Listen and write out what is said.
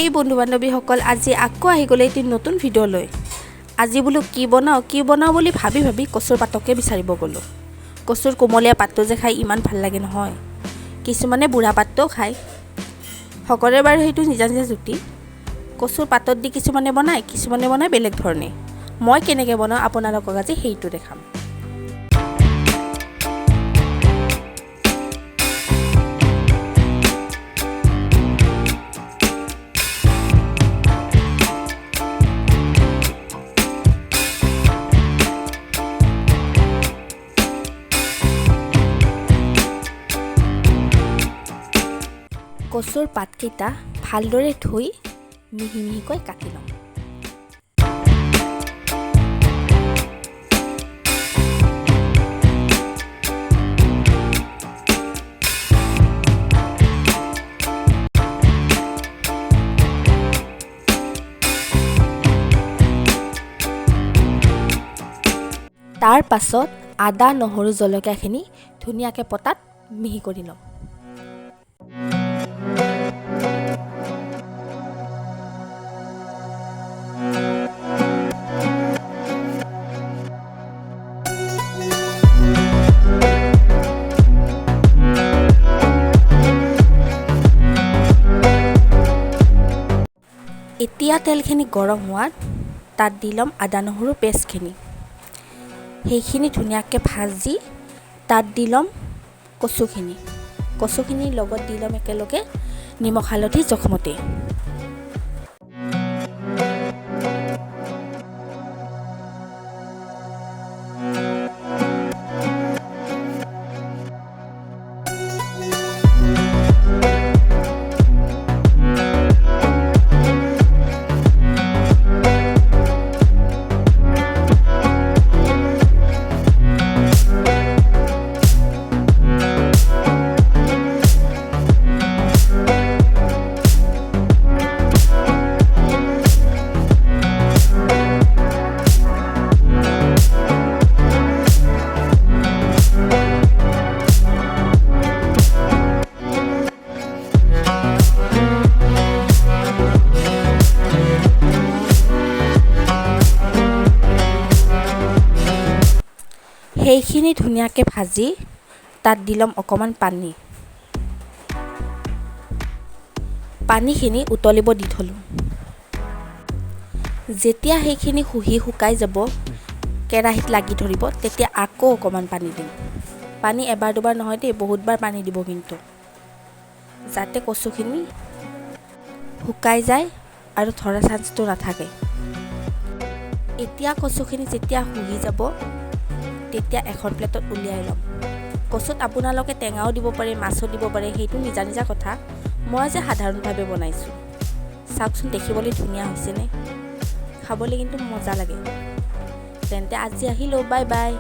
হেই বন্ধু বান্ধৱীসকল, আজি আকৌ আহি গ'লে এটি নতুন ভিডিঅ' লৈ। আজি বোলো কি বনাওঁ বুলি ভাবি কচুৰ পাতকে বিচাৰিব গ'লোঁ। কচুৰ কোমলীয়া পাতটো যে খাই ইমান ভাল লাগে নহয়। কিছুমানে বুঢ়া পাতটোও খায়, সকলোৰে বাৰু সেইটো নিজা নিজা জুতি। কচুৰ পাতত দি কিছুমানে বনায় বেলেগ ধৰণে। মই কেনেকৈ বনাওঁ আপোনালোকক আজি সেইটো দেখাম। কচুৰ পাতকেইটা ভালদৰে ধুই মিহি মিহিকৈ কাটি লওঁ। তাৰ পাছত আদা, নহৰু, জলকীয়াখিনি ধুনীয়াকৈ পটাত মিহি কৰি লওঁ। এতিয়া তেলখিনি গৰম হোৱাত তাত দি ল'ম আদা নহৰু পেষ্টখিনি। সেইখিনি ধুনীয়াকৈ ভাজি তাত দি ল'ম কচুখিনিৰ লগত দি ল'ম একেলগে নিমখ হালধি জোখমতে। সেইখিনি ধুনীয়াকৈ ভাজি তাত দি ল'ম অকণমান পানীখিনি উতলিব দি থ'লোঁ। যেতিয়া সেইখিনি শুকাই যাব, কেৰাহীত লাগি ধৰিব, তেতিয়া আকৌ অকণমান পানী দিম। পানী এবাৰ দুবাৰ নহয় দেই, বহুতবাৰ পানী দিব কিন্তু, যাতে কচুখিনি শুকাই যায় আৰু ধৰা চান্সটো নাথাকে। এতিয়া কচুখিনি যেতিয়া শুহি যাব, তেতিয়া এখন প্লেটত উলিয়াই ল'ম। কচুত আপোনালোকে টেঙাও দিব পাৰে, মাছো দিব পাৰে, সেইটো নিজা নিজা কথা। মই যে সাধাৰণভাৱে বনাইছোঁ। চাওকচোন দেখিবলৈ ধুনীয়া হৈছেনে? খাবলৈ কিন্তু মজা লাগে। তেন্তে আজি আহিলোঁ, বাই বাই।